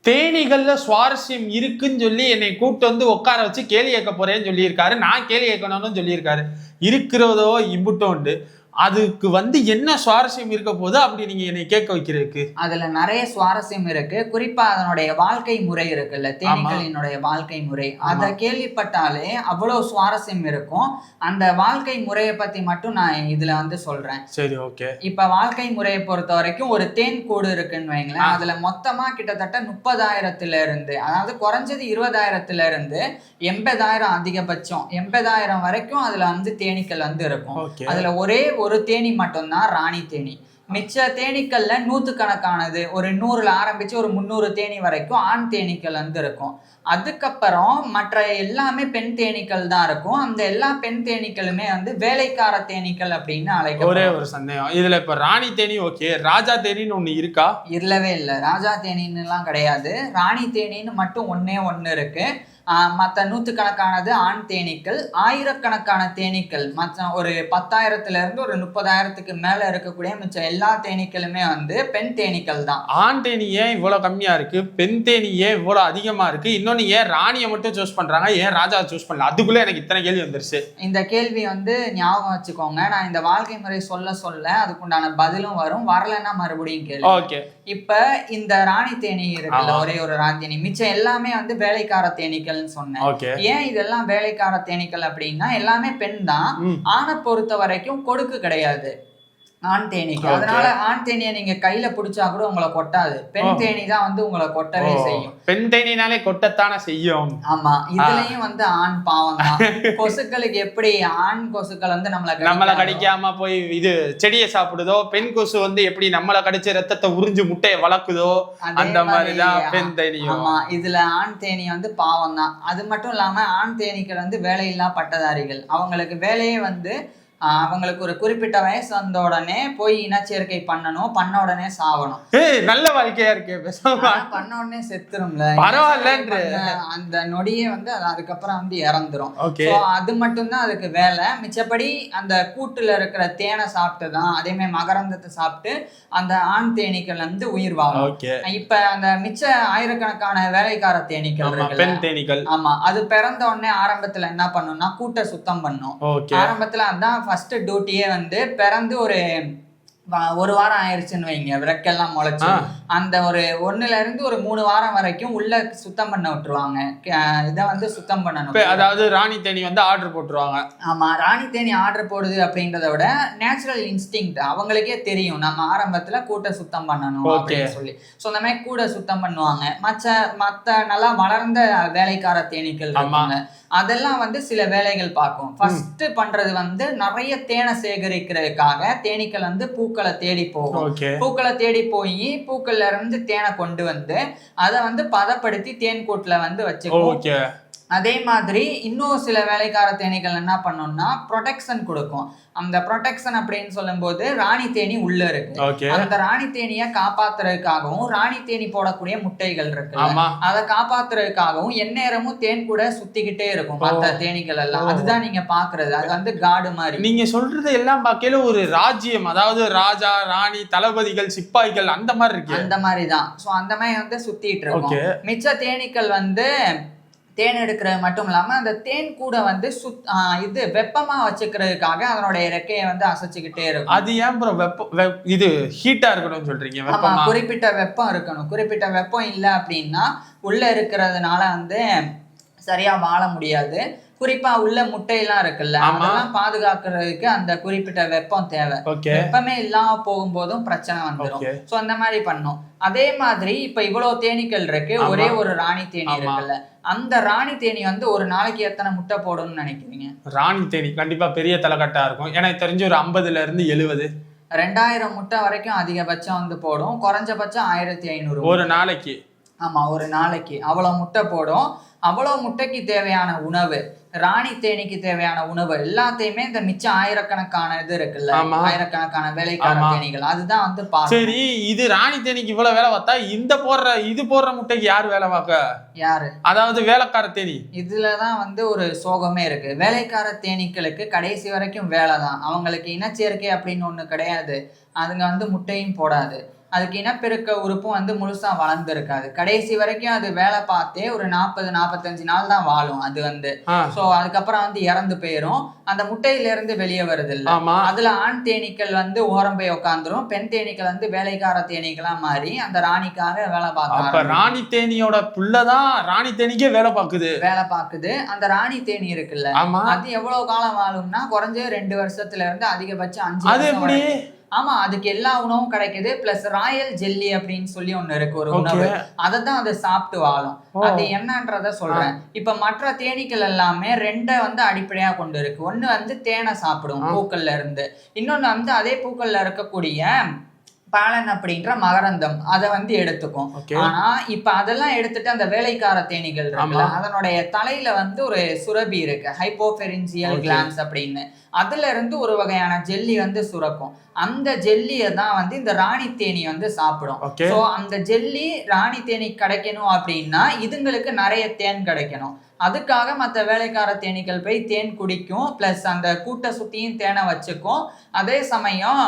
தேனீகள்ல சுவாரஸ்யம் இருக்குன்னு சொல்லி என்னை கூப்பிட்டு வந்து உட்கார வச்சு கேள்வி கேட்க போறேன்னு சொல்லியிருக்காரு. நான் கேள்வி கேட்கணும்னு சொல்லியிருக்காரு. இருக்கிறதோ இம்புட்டும் உண்டு. அதுக்கு வந்து என்ன சுவாரஸ்யம் இருக்க போது அப்படி நீங்க என்னை கேட்க வைக்கிறதுக்கு? அதுல நிறைய சுவாரஸ்யம் இருக்கு. குறிப்பா அதனுடைய வாழ்க்கை முறை இருக்குல்ல, தேனீக்களினுடைய வாழ்க்கை முறை, அதை கேள்விப்பட்டாலே அவ்வளவு சுவாரஸ்யம் இருக்கும். அந்த வாழ்க்கை முறையை பத்தி மட்டும் நான் இதுல வந்து சொல்றேன். சரி, ஓகே. இப்ப வாழ்க்கை முறையை பொறுத்த வரைக்கும் ஒரு தேன் கூடு இருக்குன்னு வைங்களேன். அதுல மொத்தமா கிட்டத்தட்ட 30,000 இருந்து, அதாவது குறைஞ்சது 20,000 இருந்து 80,000 அதிகபட்சம் 80,000 வரைக்கும் அதுல வந்து தேனீக்கள் வந்து இருக்கும். அதுல ஒரே ஒரு தேனி மட்டும்தான் ராணி தேனி. மிச்ச தேனீக்கள்ல நூற்றுக்கணக்கானது, ஒரு 100ல ஆரம்பிச்சு ஒரு 300 தேனி வரைக்கும் ஆண் தேனீக்கள் வந்து இருக்கும். அதுக்கப்புறம் மற்ற எல்லாமே பெண் தேனீக்கள் தான் இருக்கும். அந்த எல்லா பெண் தேனீக்களுமே வந்து வேலைக்கார தேனீக்கள் அப்படின்னு அழைக்கும். ஒரே ஒரு சந்தேகம், இதுல இப்ப ராணி தேனி ஓகே, ராஜா தேனின்னு ஒண்ணு இருக்கா? இல்லவே இல்லை, ராஜா தேனின்னு எல்லாம் கிடையாது. ராணி தேனின்னு மட்டும் ஒண்ணு இருக்கு. மற்ற நூற்றுக்கணக்கானது ஆண் தேனீக்கள், ஆயிரக்கணக்கான தேனீக்கள், மற்ற ஒரு 10,000 இருந்து ஒரு 30,000 மேல இருக்கக்கூடிய மிச்சம் எல்லா தேனீக்களுமே வந்து பெண் தேனீக்கள் தான். ஆண் தேனி ஏன் இவ்வளவு கம்மியா இருக்கு, பெண் தேனி ஏன் இவ்வளவு அதிகமா இருக்கு, இன்னொன்னு ஏன் ராணியை மட்டும் சூஸ் பண்றாங்க, ஏன் ராஜா சூஸ் பண்ணல? அதுக்குள்ள எனக்கு இத்தனை கேள்வி வந்துருச்சு. இந்த கேள்வி வந்து ஞாபகம் வச்சுக்கோங்க, நான் இந்த வாழ்க்கை முறை சொல்ல அதுக்குண்டான பதிலும் வரும், வரலன்னா மறுபடியும் கேள்வி. ஓகே. இப்ப இந்த ராணி தேனி இருக்குல்ல, ஒரே ஒரு ராணி தேனி, மிச்சம் எல்லாமே வந்து வேலைக்கார தேனீக்கள் சொன்னேன். ஏன் இதெல்லாம் வேலைக்கார தேனீக்கள் அப்படின்னா எல்லாமே பெண் தான். ஆணை பொறுத்த வரைக்கும் கொடுக்கு கிடையாது ஆண் தேனிக்கு. அதனால ஆண் தேனியை நீங்க கையில பிடிச்சா கூட உங்களை கொட்டாது. பெண் தேனி தான் வந்து உங்களை கொட்டவே செய்யும். பெண் தேனினாலே கொட்டத்தானே செய்யும். ஆமா, இதுலயும் வந்து ஆண் பாவம் தான். கொசுக்களுக்கு எப்படி ஆண் கொசுக்கள் வந்து நம்மள கடிக்காம போய் இது செடியை சாப்பிடுதோ, பெண் கொசு வந்து எப்படி நம்மள கடிச்ச ரத்தத்தை உறிஞ்சு முட்டையை வளர்க்குதோ, அந்த மாதிரிதான் பெண் தேனியும். ஆமா, இதுல ஆண் தேனி வந்து பாவம் தான். அது மட்டும் இல்லாம ஆண் தேனீக்கள் வந்து வேலையில்லா பட்டதாரிகள். அவங்களுக்கு வேலையே வந்து அவங்களுக்கு ஒரு குறிப்பிட்ட வயசு வந்த உடனே போய் இனச்சேர்க்கை பண்ணணும், பண்ண உடனே சாவணும். நல்ல வாழ்க்கையா இருக்கு. பண்ண உடனே செத்துரும்ல, பரவாயில்ல, அந்த நொடியே வந்து அதுக்கப்புறம் வந்து இறந்துரும். அது மட்டும்தான் அதுக்கு வேலை. மிச்சப்படி அந்த கூட்டுல இருக்கிற தேனை சாப்பிட்டுதான், அதே மாதிரி மகரந்தத்தை சாப்பிட்டு அந்த ஆண் தேனீக்கள் வந்து உயிர் வாழும். இப்ப அந்த மிச்ச ஆயிரக்கணக்கான வேலைக்கார தேனீக்கள், பெண் தேனீக்கள், ஆமா, அது பிறந்த உடனே ஆரம்பத்துல என்ன பண்ணும்னா கூட்டை சுத்தம் பண்ணும். ஆரம்பத்துல அதான் ஃபர்ஸ்ட் டியூட்டியே. வந்து பிறந்து ஒரு வாரம் ஆயிடுச்சுன்னு வைங்க, விளக்கெல்லாம் முளைச்சு அந்த ஒரு 1ல இருந்து ஒரு 3 வாரம் வரைக்கும் உள்ள சுத்தம் பண்ண விட்டுருவாங்க. இதை வந்து சுத்தம் பண்ணணும். அதாவது ராணி தேனி வந்து ஆர்டர் போட்டுருவாங்க. ஆமா, ராணி தேனி ஆர்டர் போடுது அப்படின்றத விட நேச்சுரல் இன்ஸ்டிங், அவங்களுக்கே தெரியும் நம்ம ஆரம்பத்துல கூட்டை சுத்தம் பண்ணணும் அப்படின்னு சொல்லி. ஸோ அந்த மாதிரி கூட சுத்தம் பண்ணுவாங்க. மற்ற நல்லா வளர்ந்த வேலைக்கார தேனீக்கள் இருப்பாங்க, அதெல்லாம் வந்து சில வேலைகள் பார்க்கும். ஃபர்ஸ்ட் பண்றது வந்து நிறைய தேனை சேகரிக்கிறதுக்காக தேனீக்கள் வந்து பூக்களை தேடி போகும். பூக்களை தேடி போய் பூக்கள்ல இருந்து தேனை கொண்டு வந்து அதை வந்து பதப்படுத்தி தேன் கூட்டுல வந்து வச்சுக்கும். அதே மாதிரி இன்னும் சில வேலைக்கார தேனீக்கள் என்ன பண்ணோம்னா ப்ரொடெக்ஷன் கொடுக்கும். அந்த ப்ரொடெக்ஷன் அப்படின்னு சொல்லும் போது ராணி தேனி உள்ள இருக்கு. அந்த ராணி தேனியை காப்பாத்துறதுக்காகவும், ராணி தேனி போடக்கூடிய முட்டைகள் இருக்கு, அதை காப்பாத்துறதுக்காகவும் எந்நேரமும் தேன் கூட சுத்திக்கிட்டே இருக்கும் மற்ற தேனீக்கள் எல்லாம். அதுதான் நீங்க பாக்குறது, அது வந்து காடு மாதிரி. நீங்க சொல்றது எல்லாம் பார்க்கல ஒரு ராஜ்யம், அதாவது ராஜா ராணி தளபதிகள் சிப்பாய்கள் அந்த மாதிரி இருக்கு. அந்த மாதிரிதான். ஸோ அந்த மாதிரி வந்து சுத்திட்டு இருக்கும். மிச்ச தேனீக்கள் வந்து தேன் எடுக்கிறது மட்டும் இல்லாம அந்த தேன் கூட வந்து இது வெப்பமா வச்சுக்கிறதுக்காக அதனுடைய ரெக்கையை வந்து அசைச்சுக்கிட்டே இருக்கும். அது ஏன் ப்ரோ இது ஹீட்டா இருக்கணும்னு சொல்றீங்க? ஆமா, குறிப்பிட்ட வெப்பம் இருக்கணும். குறிப்பிட்ட வெப்பம் இல்லை அப்படின்னா உள்ள இருக்கிறதுனால வந்து சரியா வாழ முடியாது. குறிப்பா உள்ள முட்டையெல்லாம் இருக்குல்ல, அதெல்லாம் பாதுகாக்கிறதுக்கு அந்த குறிப்பிட்ட வெப்பம் தேவை. வெப்பமே இல்லாம போகும்போதும் பிரச்சனை வந்துடும். சோ அந்த மாதிரி பண்ணும். அதே மாதிரி இப்ப இவ்வளவு தேனீக்கள் இருக்கு, ஒரே ஒரு ராணி தேனி இருக்குல்ல, அந்த ராணி தேனி வந்து ஒரு நாளைக்கு எத்தனை முட்டை போடும்னு நினைக்கிறீங்க? ராணி தேனி கண்டிப்பா பெரிய தலைக்கட்டா இருக்கும். எனக்கு தெரிஞ்சு ஒரு 50ல இருந்து 70, 2000 முட்டை வரைக்கும் அதிகபட்சம் வந்து போடும். குறைஞ்சபட்சம் 1500 ஒரு நாளைக்கு. ஆமா, ஒரு நாளைக்கு அவ்வளவு முட்டை போடும். அவ்வளவு முட்டைக்கு தேவையான உணவு, ராணி தேனிக்கு தேவையான உணவு எல்லாத்தையுமே இந்த மிச்சம் ஆயிரக்கணக்கான இது இருக்குல்ல, ஆயிரக்கணக்கான வேலைக்கார தேனிகள், அதுதான் வந்து சரி. இது ராணி தேனிக்கு இவ்வளவு வேலை பார்த்தா இந்த போடுற முட்டைக்கு யாரு வேலை பார்க்க? யாரு? அதாவது வேலைக்கார தேனி. இதுலதான் வந்து ஒரு சோகமே இருக்கு. வேலைக்கார தேனீக்களுக்கு கடைசி வரைக்கும் வேலை தான். அவங்களுக்கு இனச்சேர்க்கை அப்படின்னு ஒண்ணு கிடையாது. அதுங்க வந்து முட்டையும் போடாது. அதுக்கு இனப்பெருக்க உறுப்பும் வந்து முழுசா வளர்ந்து இருக்காது. கடைசி வரைக்கும் அது வேலை பார்த்தே ஒரு 40-45 நாள் தான் வாழும் அது வந்து. சோ அதுக்கப்புறம் வந்து இறந்து போயிரும். அந்த முட்டையில இருந்து வெளியே வருது இல்ல, அதுல ஆண் தேனீக்கள் வந்து ஓரம் போய் உட்காந்துரும். பெண் தேனீக்கள் வந்து வேலைக்கார தேனீக்களா மாறி அந்த ராணிக்காக வேலை பார்க்க. ராணி தேனியோட புள்ளதான் ராணி தேனிக்கே வேலை பார்க்குது. அந்த ராணி தேனி இருக்குல்ல, அது எவ்வளவு காலம் வாழும்னா குறைஞ்ச 2 வருஷத்துல இருந்து அதிகபட்சம் 5 வருஷம். ஆமா, அதுக்கு எல்லா உணவும் கிடைக்குது. பிளஸ் ராயல் ஜெல்லி அப்படின்னு சொல்லி ஒண்ணு இருக்கு, ஒரு உணவு. அதான் அது சாப்பிட்டு வாழும். அது என்னன்றத சொல்றேன். இப்ப மற்ற தேனீக்கள் எல்லாமே 2 வந்து அடிப்படையா கொண்டு இருக்கு. ஒண்ணு வந்து தேனை சாப்பிடும் பூக்கள்ல இருந்து, இன்னொன்னு வந்து அதே பூக்கள்ல இருக்கக்கூடிய பாலன் அப்படின்ற மகரந்தம் அதை வந்து எடுத்துக்கும். ஆனா இப்ப அதெல்லாம் எடுத்துட்டு அந்த வேலைக்கார தேனீகள் இருக்குல்ல, அதனுடைய தலையில வந்து ஒரு சுரபி இருக்கு, ஹைப்போபெரிஞ்சியல் கிளான்ஸ் அப்படின்னு. அதுல இருந்து ஒரு வகையான ஜெல்லி வந்து சுரக்கும். அந்த ஜெல்லியை தான் வந்து இந்த ராணி தேனி வந்து சாப்பிடும். சோ அந்த ஜெல்லி ராணி தேனி கிடைக்கணும் அப்படின்னா இதுங்களுக்கு நிறைய தேன் கிடைக்கணும். அதுக்காக மற்ற வேலைக்கார தேனீக்கள் போய் தேன் குடிக்கும். பிளஸ் அந்த கூட்டை சுத்தியும் தேனை வச்சுக்கும். அதே சமயம்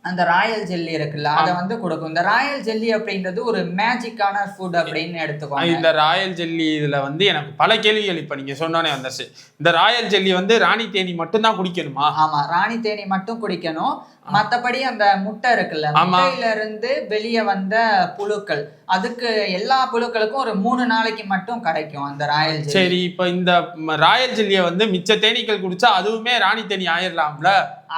அந்த ராயல் ஜெல்லி இருக்குல்ல, அதை வந்து கொடுக்கும். இந்த ராயல் ஜெல்லி அப்படின்றது ஒரு மேஜிக்கான ஃபுட் அப்படின்னு எடுத்துக்கோங்க. இந்த ராயல் ஜெல்லி இதுல வந்து எனக்கு பல கேள்விகள் இப்ப நீங்க சொன்னோன்னே வந்துச்சு. இந்த ராயல் ஜெல்லி வந்து ராணி தேனி மட்டும் தான் குடிக்கணுமா? ஆமா, ராணி தேனி மட்டும் குடிக்கணும். மத்தபடி அந்த முட்டை இருக்குல்ல, முட்டையில இருந்து வெளியே வந்த புழுக்கள், அதுக்கு எல்லா புழுக்களுக்கும் ஒரு 3 நாளைக்கு மட்டும் கிடைக்கும் அந்த ராயல் ஜெல்லி. சரி, இப்ப இந்த ராயல் ஜெல்லியை வந்து மிச்ச தேனீக்கள் குடிச்சா அதுவுமே ராணி தேனி ஆயிடலாம்ல?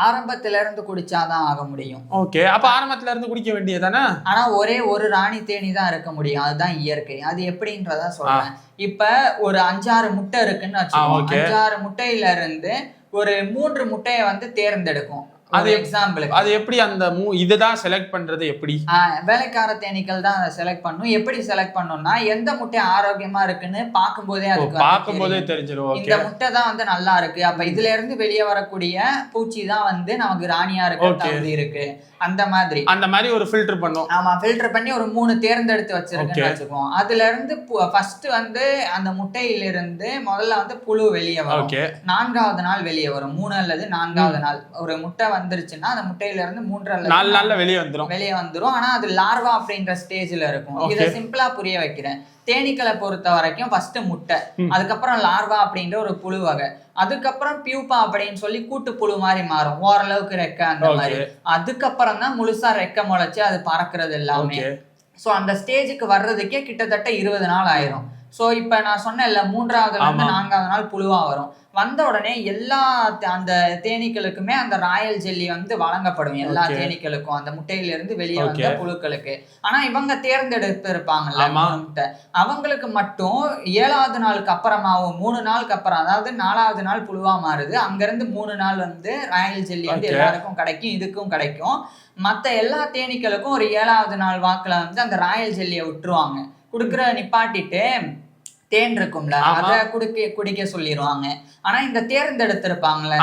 ஆரம்பத்துல இருந்து குடிச்சாதான் ஆக முடியும். ஓகே, அப்ப ஆரம்பத்துல இருந்து குடிக்க வேண்டியதானே? ஆனா ஒரே ஒரு ராணி தேனி தான் இருக்க முடியும், அதுதான் இயற்கை. அது எப்படின்றத சொல்றேன். இப்ப ஒரு 5-6 முட்டை இருக்குன்னு வச்சுக்கோங்க. 5-6 முட்டையில இருந்து ஒரு 3 முட்டையை வந்து தேர்ந்தெடுக்கும். அது எக்ஸாம்பிள். அது எப்படி அந்த இதுதான் செலக்ட் பண்றது? எப்படி? வேலைக்கார தேனீக்கள் தான் அதை செலக்ட் பண்ணும். எப்படி செலக்ட் பண்ணும்னா, எந்த முட்டை ஆரோக்கியமா இருக்குன்னு பார்க்கும்போதே தெரிஞ்சிடும். இந்த முட்டை தான் வந்து நல்லா இருக்கு, அப்ப இதுல இருந்து வெளியே வரக்கூடிய பூச்சி தான் வந்து நமக்கு ராணியா இருக்கு, அந்த மாதிரி ஒரு ஃபில்டர் பண்ணும். ஆமா, ஃபில்டர் பண்ணி ஒரு 3 தேர்ந்தெடுத்து வச்சிருக்குன்னு வச்சுக்கோம். அதுல இருந்து ஃபர்ஸ்ட் வந்து அந்த முட்டையில இருந்து முதல்ல வந்து புழு வெளியே வரும். 4வது நாள் வெளியே வரும். 3 அல்லது 4வது நாள் ஒரு முட்டை வந்துருச்சுன்னா அந்த முட்டையில இருந்து 3 அல்லது 4 நாள்ல வெளியே வந்துரும். ஆனா அது லார்வா அப்படின்ற ஸ்டேஜ்ல இருக்கும். இதை சிம்பிளா புரிய வைக்கிறேன். தேனீக்களை பொறுத்த வரைக்கும் ஃபர்ஸ்ட் முட்டை, அதுக்கப்புறம் லார்வா அப்படின்ற ஒரு புழு வகை, அதுக்கப்புறம் பியூப்பா அப்படின்னு சொல்லி கூட்டு புழு மாதிரி மாறும், ஓரளவுக்கு ரெக்கை அந்த மாதிரி. அதுக்கப்புறம் தான் முழுசா ரெக்கை முளைச்சு அது பறக்கிறது எல்லாமே. சோ அந்த ஸ்டேஜுக்கு வர்றதுக்கே கிட்டத்தட்ட 20 நாள் ஆயிரும். சோ இப்ப நான் சொன்னேன்ல, 3ஆவதுல இருந்து 4ஆவது நாள் புழுவா வரும். வந்த உடனே எல்லா அந்த தேனீக்களுக்குமே அந்த ராயல் ஜெல்லி வந்து வழங்கப்படும். எல்லா தேனீக்களுக்கும் அந்த முட்டையில இருந்து வெளியே வந்த புழுக்களுக்கு. ஆனா இவங்க தேர்ந்தெடுத்து இருப்பாங்கல்ல முட்டை, அவங்களுக்கு மட்டும் 7வது நாளுக்கு அப்புறமாவும் 3 நாளுக்கு அப்புறம், அதாவது 4வது நாள் புழுவா மாறுது, அங்க இருந்து 3 நாள் வந்து ராயல் ஜெல்லி வந்து எல்லாருக்கும் கிடைக்கும், இதுக்கும் கிடைக்கும். மத்த எல்லா தேனீக்களுக்கும் ஒரு 7வது நாள் வாக்குல வந்து அந்த ராயல் ஜெல்லியை விட்டுருவாங்க. குடுக்கற நிப்பாட்டிட்டு தேன் இருக்கும்ல, அதை குடிக்க சொல்லிடுவாங்க. ஆனா இந்த தேர்ந்தெடுத்திருப்பாங்கல்ல,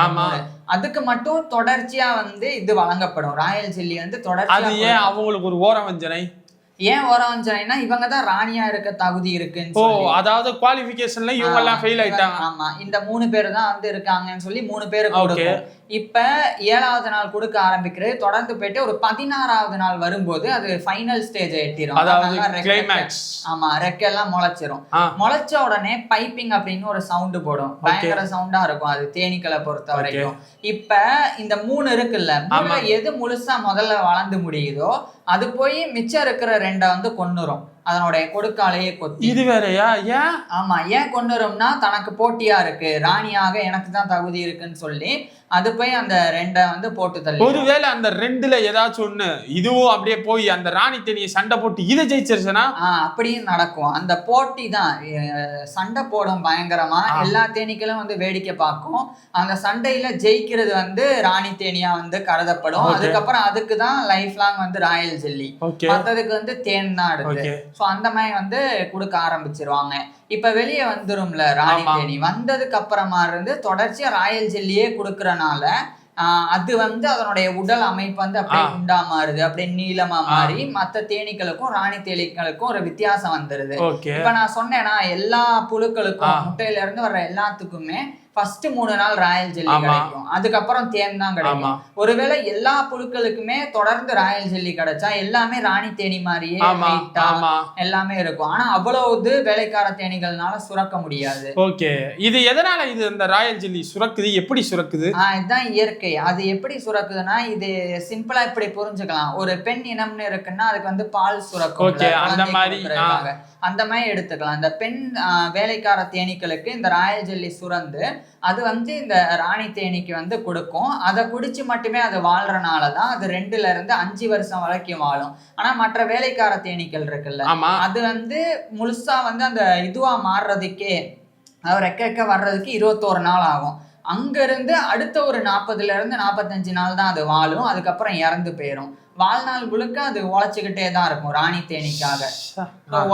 அதுக்கு மட்டும் தொடர்ச்சியா வந்து இது வழங்கப்படும். ராயல் ஜெல்லி வந்து தொடர்ச்சியா. அவங்களுக்கு ஒரு ஓரவஞ்சனை. ஏன் ஓரவஞ்சனைனா, இவங்க தான் ராணியா இருக்க தகுதி இருக்குன்னு சொல்லி, அதாவது குவாலிஃபிகேஷன்ல இவங்க எல்லாம் ஃபெயில் ஆயிட்டாங்க. ஆமா, இந்த 3 பேர் தான் வந்து இருக்காங்கன்னு சொல்லி 3 பேருக்கு கொடுக்கும். இப்ப 7வது நாள் கொடுக்க ஆரம்பிக்கிறது, தொடர்ந்து போயிட்டு ஒரு 16வது நாள் வரும்போது அது ஃபைனல் ஸ்டேஜ் எட்டிரும். ஆமா, ரெக்கெல்லாம் முளைச்சிரும். முளைச்ச உடனே பைப்பிங் அப்படின்னு ஒரு சவுண்ட் போடும், பயங்கர சவுண்டா இருக்கும் அது தேனீக்களை பொறுத்த வரைக்கும். இப்ப இந்த 3 இருக்குல்ல, எது முழுசா முதல்ல வளர்ந்து முடியுதோ அது போய் மிச்சம் இருக்கிற 2 வந்து கொன்னுரும், அதனுடைய கொடுக்காலையே கொத்தி. இது வேறையா? ஏன்? ஆமா, ஏன் கொன்னுரும்னா, தனக்கு போட்டியா இருக்கு, ராணியாக எனக்கு தான் தகுதி இருக்குன்னு சொல்லி அது போய் அந்த 2 வந்து போட்டு தள்ளி. ஒருவேளை அந்த 2ல ஏதாச்சும் ஒண்ணு இதுவும் அப்படியே போய் அந்த ராணி தேனியை சண்டை போட்டு இதை ஜெயிச்சிருச்சுன்னா? அப்படியும் நடக்கும். அந்த போட்டி தான் சண்டை போடும் பயங்கரமா. எல்லா தேனீக்களும் வந்து வேடிக்கை பார்க்கும். அந்த சண்டையில ஜெயிக்கிறது வந்து ராணி தேனியா வந்து கருதப்படும். அதுக்கப்புறம் அதுக்கு தான் லைஃப் லாங் வந்து ராயல் ஜெல்லி, மற்றதுக்கு வந்து தேன் தான் அடுத்து. சோ அந்த மாதிரி வந்து கொடுக்க ஆரம்பிச்சிருவாங்க. இப்ப வெளியே வந்துரும்ல ராணி தேனி, வந்ததுக்கு அப்புறமா இருந்து தொடர்ச்சியா ராயல் ஜெல்லியே கொடுக்கறனால அது வந்து அதனுடைய உடல் அமைப்பு வந்து அப்படியே குண்டா மாறுது, அப்படியே நீளமா மாறி மத்த தேனீக்களுக்கும் ராணி தேனீக்களுக்கும் ஒரு வித்தியாசம் வந்துருது. இப்ப நான் சொன்னேன்னா, எல்லா புழுக்களுக்கும் முட்டையில இருந்து வர்ற எல்லாத்துக்குமே ஃபர்ஸ்ட் 3 நாள் ராயல் ஜெல்லி கிடைக்கும், அதுக்கப்புறம் தேன் தான் கிடைக்கும். ஒருவேளை எல்லா புழுக்களுக்குமே தொடர்ந்து ராயல் ஜெல்லி கிடைச்சா எல்லாமே ராணி தேனி மாதிரியே எல்லாமே இருக்கும். ஆனா அவ்வளவு வேலைக்கார தேனீகள்னால சுரக்க முடியாது. ஓகே, இது எதனால இது இந்த ராயல் ஜெல்லி சுரக்குது, எப்படி சுரக்குது? இதுதான் இயற்கை. அது எப்படி சுரக்குதுன்னா, இது சிம்பிளா இப்படி புரிஞ்சுக்கலாம். ஒரு பெண் இனம்னு இருக்குன்னா அதுக்கு வந்து பால் சுரக்கும், அந்த மாதிரி எடுத்துக்கலாம். இந்த பெண் வேலைக்கார தேனீக்களுக்கு இந்த ராயல் ஜெல்லி சுரந்து அது வந்து இந்த ராணி தேனீக்கு வந்து கொடுக்கும். அதை குடிச்சு மட்டுமே அது வாழ்றனாலதான் அது 2 to 5 வருஷம் வரைக்கும் வாழும். ஆனா மற்ற வேலைக்கார தேனீக்கள் இருக்குல்ல, அது வந்து முழுசா வந்து அந்த இதுவா மாறுறதுக்கே ரெக்க வர்றதுக்கு 21 நாள் ஆகும். அங்க இருந்து அடுத்த ஒரு 40 to 45 நாள் தான் அது வாழும். அதுக்கப்புறம் இறந்து போயிடும். வாழ்நாள் முழுக்க அது உழைச்சிக்கிட்டே தான் இருக்கும் ராணி தேனீக்காக.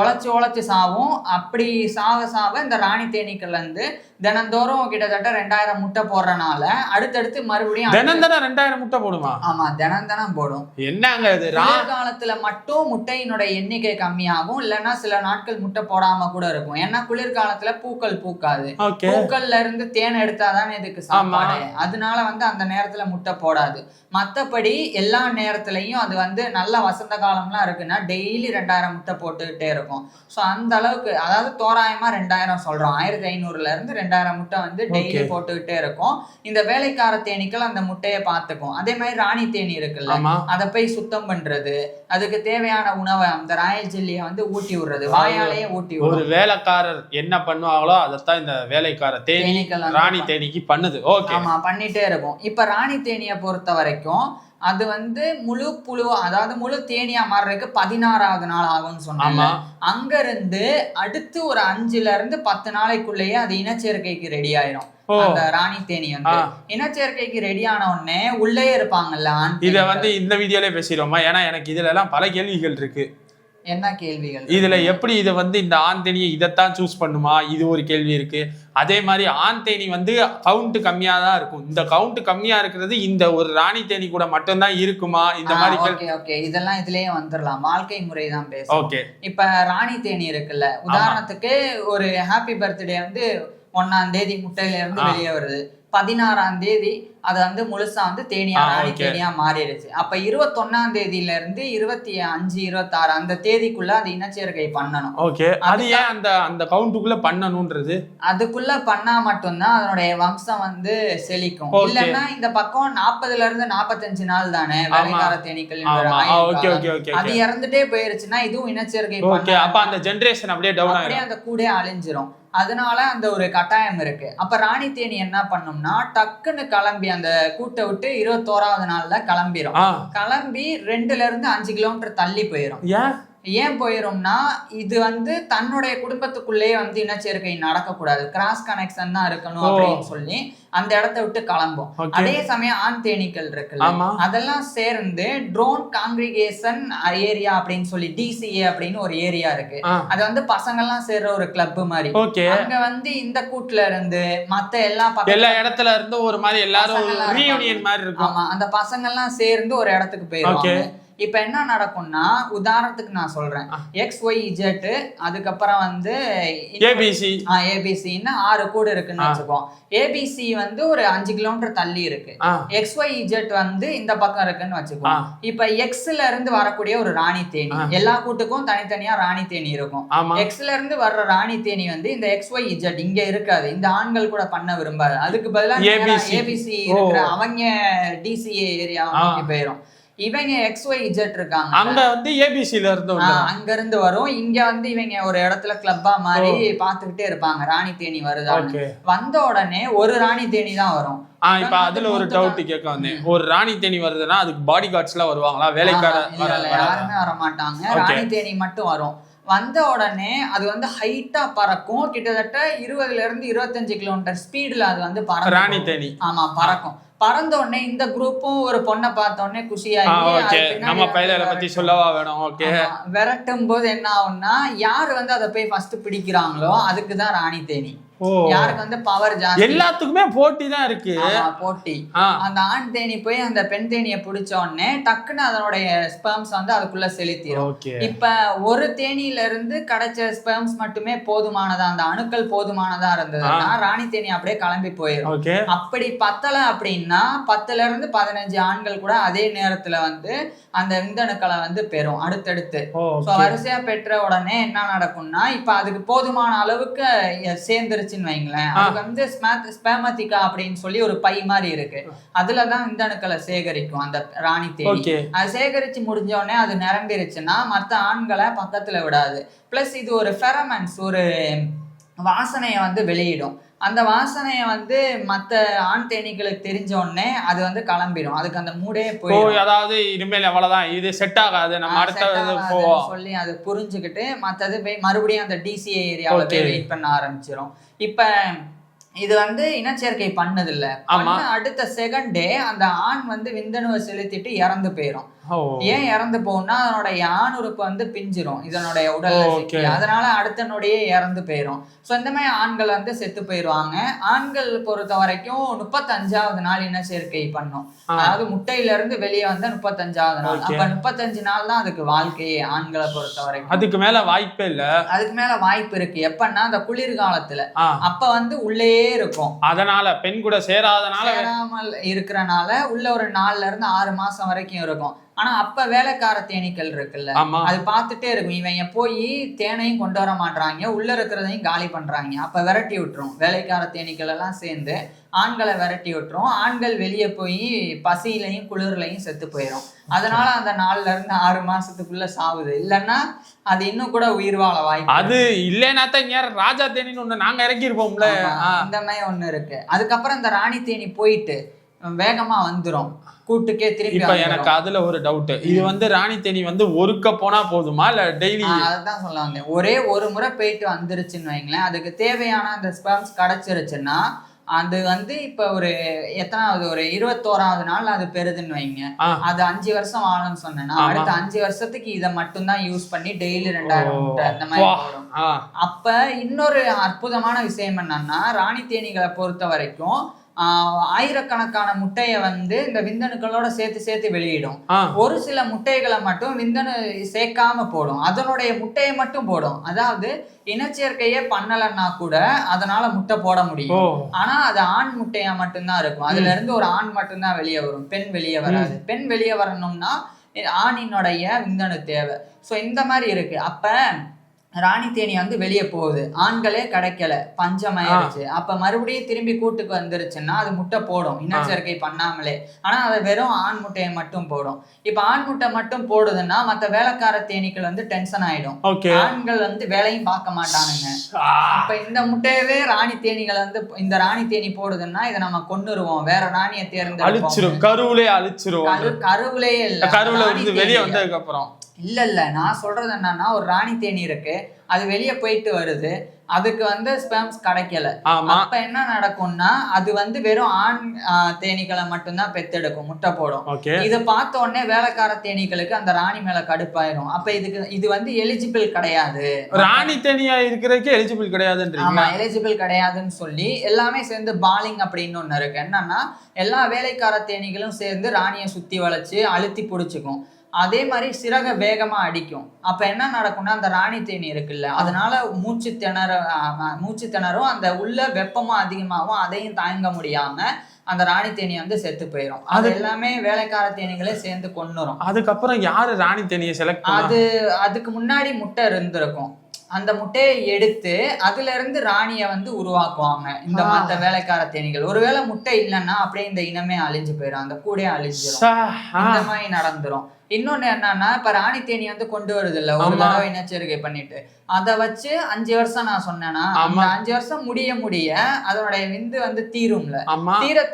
உழைச்சு சாவும். அப்படி சாவ இந்த ராணி தேனீக்கள் வந்து தினந்தோறும் கிட்டத்தட்ட 2000 முட்டை போடுறனால அடுத்தடுத்து மறுபடியும் தினம் 2000 முட்டை போடுமா? ஆமா, தினம் போடும். என்னங்க இது? காலத்துல மட்டும் முட்டையினோட எண்ணிக்கை கம்மியாகும், இல்லைன்னா சில நாட்கள் முட்டை போடாம கூட இருக்கும். ஏன்னா குளிர்காலத்துல பூக்கள் பூக்காது, பூக்கள்ல இருந்து தேன் எடுத்தாதானே இதுக்கு சாப்பாடு. அதனால வந்து அந்த நேரத்துல முட்டை போடாது. மத்தபடி எல்லா நேரத்திலையும் அது வந்து நல்ல வசந்த காலம்லாம் இருக்குன்னா டெய்லி 2000 முட்டை போட்டுக்கிட்டே இருக்கும். ஸோ அந்த அளவுக்கு, அதாவது தோராயமா 2000 சொல்றோம், 1500 to 2000 முட்டை வந்து டெய்லி போட்டுக்கிட்டே இருக்கும். இந்த வேலைக்கார தேனீக்கள் அந்த முட்டையை பார்த்துக்கும். அதே மாதிரி ராணி தேனி இருக்குல்ல, அதை போய் சுத்தம் பண்றது, அதுக்கு தேவையான உணவை அந்த ராயல் ஜெல்லியை வந்து ஊட்டி விடுறது, வாயாலேயே ஊட்டி விடுறது. ஒரு வேலைக்காரர் என்ன பண்ணுவாங்களோ அதைத்தான் இந்த வேலைக்கார தேனீக்கள் ராணி தேனிக்கு பண்ணுது. ஆமா, பண்ணிட்டே இருக்கும். இப்ப ராணி தேனியை பொறுத்த வரைக்கும் அது வந்து முழு புழு, அதாவது முழு தேனியா மாறுறதுக்கு 16வது நாள் ஆகும்னு சொன்னாங்க. அங்க இருந்து அடுத்து ஒரு 5 to 10 நாளைக்குள்ளேயே அது இனச்சேர்க்கைக்கு ரெடி ஆயிரும். அந்த ராணி தேனி வந்து இனச்சேர்க்கைக்கு ரெடி ஆன உடனே உள்ளே இருப்பாங்கல்ல ஆண். இத வந்து இந்த வீடியோல பேசிடுவோமா? ஏன்னா எனக்கு இதுல எல்லாம் பல கேள்விகள் இருக்கு. என்ன கேள்விகள்? இதுல எப்படி இதை வந்து இந்த ஆண் தேனியை இதைத்தான் சூஸ் பண்ணுமா, இது ஒரு கேள்வி இருக்கு. அதே மாதிரி ஆண் தேனி வந்து கவுண்ட் கம்மியா தான் இருக்கும். இந்த கவுண்ட் கம்மியா இருக்கிறது இந்த ஒரு ராணி தேனி கூட மட்டும்தான் இருக்குமா? இந்த மாதிரி ஓகே, இதெல்லாம் இதுலயே வந்துடலாம். வாழ்க்கை முறை தான் பேசும். ஓகே, இப்ப ராணி தேனி இருக்குல்ல, உதாரணத்துக்கு ஒரு ஹாப்பி பர்த்டே வந்து 1ஆம் தேதி முட்டையில இருந்து வெளியே வருது, 16ஆம் தேதி அது வந்து முழுசா வந்து தேனியா ராணி தேனியா மாறிடுச்சு. அப்ப 21ஆம் தேதியில இருந்து 25, 26 அந்த தேதிக்குள்ள அது இனச்சேர்க்கை பண்ணணும். ஓகே, அது ஏன் அந்த அந்த கவுண்ட்டுக்குள்ள பண்ணணும்ன்றது? அதுக்குள்ள பண்ணா மட்டும்தான் அதனுடைய வம்சம் வந்து செழிக்கும். இல்லன்னா இந்த பக்கம் 40 to 45 நாள் தானே வேலைக்கார தேனீக்கள், அது இறந்துட்டே போயிருச்சுன்னா இதுவும் இனச்சேர்க்கை பண்ண, அப்ப அந்த ஜெனரேஷன் அப்படியே டவுன் ஆயிடும், அந்த கூடே அழிஞ்சிரும். அதனால அந்த ஒரு கட்டாயம் இருக்கு. அப்ப ராணி தேனி என்ன பண்ணும்னா டக்குன்னு கிளம்பி அந்த கூட்டை விட்டு 21வது நாள்ல கிளம்பிரும். கிளம்பி 2 to 5 கிலோமீட்டர் தள்ளி போயிரும். ஏன் போயிரும்னா இது வந்து தன்னுடைய குடும்பத்துக்குள்ளேயே வந்து இனச்சேர்க்கை நடக்கக்கூடாது, கிராஸ் கனெக்ஷன் தான் இருக்கணும் அப்படின்னு சொல்லி அந்த இடத்த விட்டு கிளம்பும். அதே சமயம் ஆண் தேனீக்கள் இருக்குல்ல, அதெல்லாம் சேர்ந்து ட்ரோன் காங்கிரிகேஷன் ஏரியா அப்படின்னு சொல்லி DCA அப்படின்னு ஒரு ஏரியா இருக்கு. அது வந்து பசங்க எல்லாம் சேர்ற ஒரு கிளப் மாதிரி. அங்க வந்து இந்த கூட்டுல இருந்து மத்த எல்லா இடத்துல இருந்து ஒரு மாதிரி எல்லாரும் ரீயூனியன் மாதிரி இருக்கும். ஆமா, அந்த பசங்க எல்லாம் சேர்ந்து ஒரு இடத்துக்கு போயிருவாங்க. இப்ப என்ன நடக்கும்னா, உதாரணத்துக்கு நான் சொல்றேன், XYZ அதுக்கப்புறம் வந்து ABCன்னு 6 கூடு இருக்குன்னு வச்சுக்கோம். ABC வந்து ஒரு 5 கிலோமீட்டர் தள்ளி இருக்கு, XYZ வந்து இந்த பக்கம் இருக்குன்னு வச்சுக்கோம். இப்ப Xல இருந்து வரக்கூடிய ஒரு ராணி தேனி, எல்லா கூட்டுக்கும் தனித்தனியா ராணி தேனி இருக்கும். Xல இருந்து வர்ற ராணி தேனி வந்து இந்த XYZ இங்க இருக்காது, இந்த ஆண்கள் கூட பண்ண விரும்பாது. அதுக்கு பதிலா ABC இருக்கிற அவங்க DCA ஏரியா போயிரும். இவங்க XYZ இருக்காங்க, அங்க வந்து ABCல இருந்து அங்க இருந்து வரும். இங்க வந்து இவங்க ஒரு இடத்துல கிளப்பா மாதிரி பாத்துக்கிட்டே இருப்பாங்க ராணி தேனி வருதான்னு. வந்த உடனே ஒரு ராணி தேனி தான் வரும். இப்ப அதுல ஒரு டவுட் கேட்க வந்தேன், ஒரு ராணி தேனி வருதுன்னா அதுக்கு பாடி கார்ட்ஸ் எல்லாம் வருவாங்களா? வேலைக்காரர் யாருமே வர மாட்டாங்க, ராணி தேனி மட்டும் வரும். வந்த உடனே அது வந்து ஹைட்டா பறக்கும், கிட்டத்தட்ட 20 to 25 கிலோமீட்டர் ஸ்பீட்ல அது வந்து பறக்கும் ராணி தேனி. ஆமா, பறக்கும். பறந்த உடனே இந்த குரூப்பும் ஒரு பொண்ணை பார்த்த உடனே குஷியாகி நம்ம பையல பத்தி சொல்லவா வேணும். ஓகே, விரட்டும் போது என்ன ஆகும்னா யாரு வந்து அதை போய் ஃபர்ஸ்ட் பிடிக்கிறாங்களோ அதுக்குதான் ராணி தேனி. யாருக்கு வந்து பவர் ஜாஸ்தி, எல்லாத்துக்குமே போட்டி தான் இருக்கு. போட்டி. அந்த ஆண் தேனி போய் அந்த பெண் தேனியை பிடிச்ச உடனே டக்குன்னு அதனுடைய ஸ்பெர்ம்ஸ் வந்து அதுக்குள்ள செலுத்திடும். இப்ப ஒரு தேனியில இருந்து கிடைச்ச ஸ்பெர்ம்ஸ் மட்டுமே போதுமானதா, அந்த அணுக்கள் போதுமானதா இருந்ததுன்னா ராணி தேனி அப்படியே கிளம்பி போயிடும். அப்படி பத்தல அப்படின்னா 10ல இருந்து 15 ஆண்கள் கூட அதே நேரத்துல வந்து அந்த விந்தணுக்களை வந்து பெறும் அடுத்தடுத்து. வரிசையா பெற்ற உடனே என்ன நடக்கும்னா இப்ப அதுக்கு போதுமான அளவுக்கு சேர்ந்துருச்சுன்னு வைங்களேன், அது வந்து ஸ்பெர்மதிகா அப்படின்னு சொல்லி ஒரு பை மாதிரி இருக்கு, அதுலதான் விந்தணுக்களை சேகரிக்கும் அந்த ராணி தேனி. அது சேகரிச்சு முடிஞ்ச உடனே அது நிரம்பிருச்சுன்னா மற்ற ஆண்களை பக்கத்துல விடாது. பிளஸ் இது ஒரு ஃபெரமன்ஸ், ஒரு வாசனையை வந்து வெளியிடும். அந்த வாசனைய வந்து மத்த ஆண் தேனீக்களுக்கு தெரிஞ்ச உடனே அது வந்து கிளம்பிடும், அதுக்கு அந்த மூடே போய் அதாவது இனிமேல் அவ்வளவுதான், இது செட் ஆகாது, நம்ம அடுத்த சொல்லி அது புரிஞ்சுக்கிட்டு மத்தது போய் மறுபடியும் அந்த டிசிஏ ஏரியாவில் போய் வெயிட் பண்ண ஆரம்பிச்சிடும். இப்ப இது வந்து இனச்சேர்க்கை பண்ணதில்ல, அடுத்த செகண்டே அந்த ஆண் வந்து விந்தணுவை செலுத்திட்டு இறந்து போயிடும். ஏன் இறந்து போகும்னா அதனுடைய ஆண் உறுப்பு வந்து பிஞ்சிரும் இதனுடைய உடல்ல, அதனால அடுத்த நொடியே இறந்து போயிடும். ஸோ இந்த மாதிரி ஆண்கள் வந்து செத்து போயிடுவாங்க. ஆண்கள் பொறுத்த வரைக்கும் 35வது நாள் இனச்சேர்க்கை பண்ணும், அதாவது முட்டையில இருந்து வெளியே வந்த 35வது நாள். அப்ப 35 நாள் தான் அதுக்கு வாழ்க்கையே ஆண்களை பொறுத்த வரைக்கும். அதுக்கு மேல வாய்ப்பே இல்ல. அதுக்கு மேல வாய்ப்பு இருக்கு எப்பன்னா அந்த குளிர்காலத்துல, அப்ப வந்து உள்ளேயே இருக்கும். அதனால பெண் கூட சேராமல் இருக்கிறனால உள்ள ஒரு 4ல இருந்து 6 மாசம் வரைக்கும் இருக்கும். ஆனா அப்ப வேலைக்கார தேனீக்கள் இருக்குல்ல, அது பார்த்துட்டே இருக்கும், இவங்க போய் தேனையும் கொண்டு வர மாட்டாங்க, உள்ள இருக்கிறதையும் காலி பண்றாங்க. அப்ப விரட்டி விட்டுரும், வேலைக்கார தேனீக்கள் எல்லாம் சேர்ந்து ஆண்களை விரட்டி விட்டுரும். ஆண்கள் வெளியே போய் பசியிலையும் குளிர்லையும் செத்து போயிடும். அதனால அந்த 4ல இருந்து 6 மாசத்துக்குள்ள சாவுது. இல்லைன்னா அது இன்னும் கூட உயிர் வாழ வாய்ப்பு. அது இல்லைன்னா தான் ராஜா தேனின்னு ஒண்ணு நாங்க இறக்கி இருப்போம்ல, இந்த மாதிரி ஒண்ணு இருக்கு. அதுக்கப்புறம் இந்த ராணி தேனி போயிட்டு வேகமா வந்துரும் கூட்டுக்கே திருப்பி. இப்ப எனக்கு அதுல ஒரு டவுட், இது வந்து ராணி தேனி வந்து ஒருக்க போனா போதுமா இல்ல டெய்லி? அதான் சொல்ல வந்தேன், ஒரே ஒரு முறை போயிட்டு வந்துருச்சுன்னு வைங்களேன், அதுக்கு தேவையான அந்த ஸ்பெர்ம்ஸ் கிடைச்சிருச்சுன்னா அது வந்து இப்ப ஒரு எத்தனாவது ஒரு 21வது நாள் அது பெறுதுன்னு வைங்க, அது 5 வருஷம் ஆளுன்னு சொன்னேன்னா அடுத்த 5 வருஷத்துக்கு இதை மட்டும்தான் யூஸ் பண்ணி டெய்லி 2000 முட்டை அந்த மாதிரி வரும். அப்ப இன்னொரு அற்புதமான விஷயம் என்னன்னா ராணி தேனீகளை பொறுத்த வரைக்கும் ஆயிரக்கணக்கான முட்டைய வந்து இந்த விந்தணுக்களோட சேர்த்து வெளியிடும். ஒரு சில முட்டைகளை மட்டும் விந்தணு சேர்க்காம போடும், அதனுடைய முட்டையை மட்டும் போடும். அதாவது இனச்சேர்க்கையே பண்ணலன்னா கூட அதனால முட்டை போட முடியும். ஆனா அது ஆண் முட்டையா மட்டும்தான் இருக்கும், அதுல இருந்து ஒரு ஆண் மட்டும்தான் வெளியே வரும், பெண் வெளியே வராது. பெண் வெளியே வரணும்னா ஆணினுடைய விந்தணு தேவை. ஸோ இந்த மாதிரி இருக்கு. அப்ப ராணி தேனி வந்து வெளியே போகுது, ஆண்களே கிடைக்கல, பஞ்சம் ஆயிடுச்சு. அப்ப மறுபடியும் திரும்பி கூட்டுக்கு வந்துருச்சுன்னா அது முட்டை போடும் இனச்சேர்க்கை பண்ணாமலே. ஆனா அது வெறும் ஆண் முட்டையை மட்டும் போடும். இப்ப ஆண் முட்டை மட்டும் போடுதுன்னா மத்த வேலைக்கார தேனீக்கள் வந்து டென்ஷன் ஆயிடும், ஆண்கள் வந்து வேலையும் பார்க்க மாட்டானுங்க. இப்ப இந்த முட்டையவே ராணி தேனிகள் வந்து இந்த ராணி தேனி போடுதுன்னா இதை நம்ம கொன்னுருவோம், வேற ராணியை தேர்ந்தெடுப்போம். கருவுலே அழிச்சிருவோம். கருவுலே இல்ல, கருவுல இருந்து வெளியே வந்ததுக்கு அப்புறம் இல்ல நான் சொல்றது என்னன்னா ஒரு ராணி தேனி இருக்கு, அது வெளியே போயிட்டு வருது, அதுக்கு வந்து ஸ்பெர்ம்ஸ் கிடைக்கல. அப்ப என்ன நடக்கும்னா அது வந்து வெறும் ஆண் தேனீக்களை மட்டும்தான் பெத்தெடுக்கும், முட்டை போடும். இதை பார்த்த உடனே வேலைக்கார தேனீக்களுக்கு அந்த ராணி மேல கடுப்பாயிரும். அப்ப இது வந்து எலிஜிபிள் கிடையாது, ராணி தேனியா இருக்கிறதுக்கு எலிஜிபிள் கிடையாதுன்றீங்க? ஆமா, எலிஜிபிள் கிடையாதுன்னு சொல்லி எல்லாமே சேர்ந்து பாலிங் அப்படின்னு ஒண்ணு இருக்கு. என்னன்னா எல்லா வேலைக்கார தேனீகளும் சேர்ந்து ராணியை சுத்தி வளைச்சு அழுத்தி பிடிச்சிக்கும், அதே மாதிரி சிறக வேகமா அடிக்கும். அப்ப என்ன நடக்கும்னா அந்த ராணி தேனி இருக்குல்ல, அதனால மூச்சு திணறும், அந்த உள்ள வெப்பமும் அதிகமாகும், அதையும் தாங்க முடியாம அந்த ராணி தேனி வந்து செத்து போயிடும். அது எல்லாமே வேலைக்கார தேனிகளே சேர்ந்து கொன்னுரும். அதுக்கப்புறம் யாரு ராணி தேனியை செலக்ட்? அதுக்கு முன்னாடி முட்டை இருந்திருக்கும், அந்த முட்டையை எடுத்து அதுல இருந்து ராணிய வந்து உருவாக்குவாங்க இந்த மற்ற வேலைக்கார தேனீகள். ஒருவேளை முட்டை இல்லைன்னா அப்படியே இந்த இனமே அழிஞ்சு போயிடும், அந்த கூடயே அழிஞ்சிடும், இந்த மாதிரி நடந்துரும். இன்னொன்னு என்னன்னா இப்ப ராணி தேனி வந்து கொண்டு வருது இல்ல ஒரு தடவை இனச்சேர்க்கை பண்ணிட்டு, அதை வச்சு 5 வருஷம் நான் சொன்னேன்னா அந்த 5 வருஷம் முடிய அதனுடைய விந்து வந்து தீரும்ல,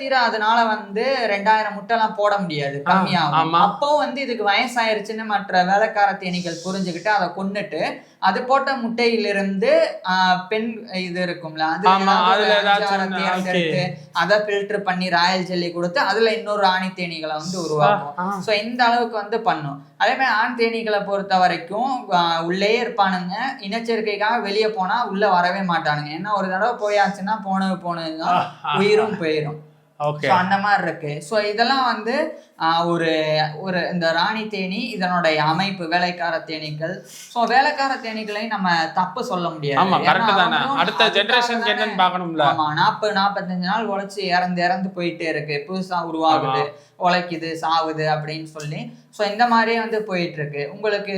தீர அதனால வந்து 2000 முட்டை எல்லாம் போட முடியாது, கம்மியாகும். அப்போ வந்து இதுக்கு வயசாயிருச்சுன்னு மற்ற வேலைக்கார தேனீக்கள் புரிஞ்சுக்கிட்டு அதை கொன்னுட்டு அது போட்ட முட்டையிலிருந்து பெண் இது இருக்கும்ல, தேர்ந்தெடுத்து அதை ஃபில்டர் பண்ணி ராயல் ஜெல்லி கொடுத்து அதுல இன்னொரு ஆணி தேனீகளை வந்து உருவாக்கும். ஸோ இந்த அளவுக்கு வந்து பண்ணும். அதே மாதிரி ஆண் தேனீக்களை பொறுத்த வரைக்கும் உள்ளே இருப்பானுங்க, இனச்சேர்க்கைக்காக வெளியே போனா உள்ள வரவே மாட்டானுங்க. ஏன்னா ஒரு தடவை போயாச்சுன்னா போனதுதான் உயிரும் போயிடும். அந்த மாதிரி இருக்கு. ஸோ இதெல்லாம் வந்து ஒரு இந்த ராணி தேனி இதனுடைய அமைப்பு, வேலைக்கார தேனீக்கள். ஸோ வேலைக்கார தேனீக்களை நம்ம தப்பு சொல்ல முடியாது. அடுத்த ஜெனரேஷன் என்னன்னு பார்க்கணும்ல. ஆமா, 40-45 நாள் உழைச்சு இறந்து போயிட்டே இருக்கு, புதுசா உருவாகுது, உழைக்குது, சாவுது அப்படின்னு சொல்லி. ஸோ இந்த மாதிரியே வந்து போயிட்டு இருக்கு. உங்களுக்கு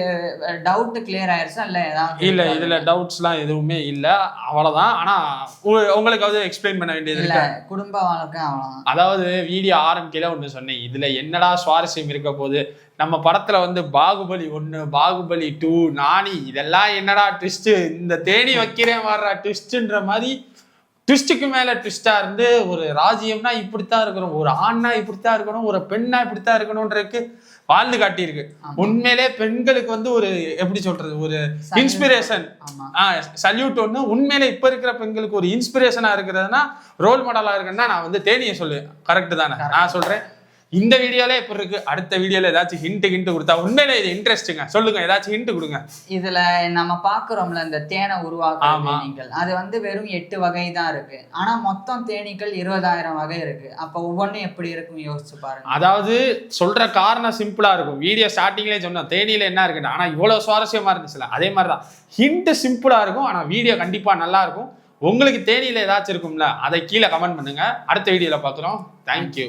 டவுட் கிளியர் ஆயிருச்சா இல்ல ஏதாவது? இல்ல, இதுல டவுட்ஸ்லாம் எதுவுமே இல்ல, அவ்வளவுதான். ஆனா உங்களுக்கு வந்து எக்ஸ்பிளைன் பண்ண வேண்டியது இல்ல, குடும்ப வாழ்க்கை அவ்வளவுதான். அதாவது வீடியோ ஆரம்பிக்கல ஒண்ணு சொன்னேன், இதுல என்னடா சுவாரஸ்யம் இருக்க போது, நம்ம படத்துல வந்து பாகுபலி 1, பாகுபலி 2, நானி, இதெல்லாம் என்னடா ட்விஸ்ட், இந்த தேனி வைக்கிறேன் வர்ற ட்விஸ்ட்ன்ற மாதிரி ட்விஸ்டுக்கு மேல ட்விஸ்டா இருந்து, ஒரு ராஜ்யம்னா இப்படித்தான் இருக்கணும், ஒரு ஆண்னா இப்படித்தான் இருக்கணும், ஒரு பெண்ணா இப்படித்தான் இருக்கணும்ன்றதுக்கு வாழ்ந்து காட்டியிருக்கு. உண்மையிலே பெண்களுக்கு வந்து ஒரு எப்படி சொல்றது, ஒரு இன்ஸ்பிரேஷன், சல்யூட் ஒண்ணு. உண்மையிலே இப்ப இருக்கிற பெண்களுக்கு ஒரு இன்ஸ்பிரேஷனா இருக்கிறதுனா, ரோல் மாடலா இருக்குன்னா நான் வந்து தேனியை சொல்லுவேன். கரெக்ட் தானே நான் சொல்றேன்? இந்த வீடியோல எப்படி இருக்கு, அடுத்த வீடியோல ஏதாச்சும் ஹிண்ட் கொடுத்தா உண்மையிலே இது இன்ட்ரெஸ்டிங்க, சொல்லுங்க, ஏதாச்சும் ஹிண்ட் கொடுங்க. இதுல நம்ம பாக்குறோம்ல இந்த தேனை உருவாக்குற தேனீக்கள், அது வந்து வெறும் 8 வகை தான் இருக்கு. ஆனா மொத்தம் தேனீக்கள் 20,000 வகை இருக்கு. அப்ப ஒவ்வொன்றும் எப்படி இருக்கும் யோசிச்சு பாருங்க. அதாவது சொல்ற காரணம் சிம்பிளா இருக்கும். வீடியோ ஸ்டார்டிங்லேயே சொன்னோம் தேனியில என்ன இருக்குன்னு, ஆனா இவ்வளவு சுவாரஸ்யமா இருந்துச்சுல, அதே மாதிரிதான் ஹிண்ட் சிம்பிளா இருக்கும், ஆனா வீடியோ கண்டிப்பா நல்லா இருக்கும். உங்களுக்கு தேனியில ஏதாச்சும் இருக்கும்ல, அதை கீழே கமெண்ட் பண்ணுங்க. அடுத்த வீடியோல பாக்குறோம். தேங்க்யூ.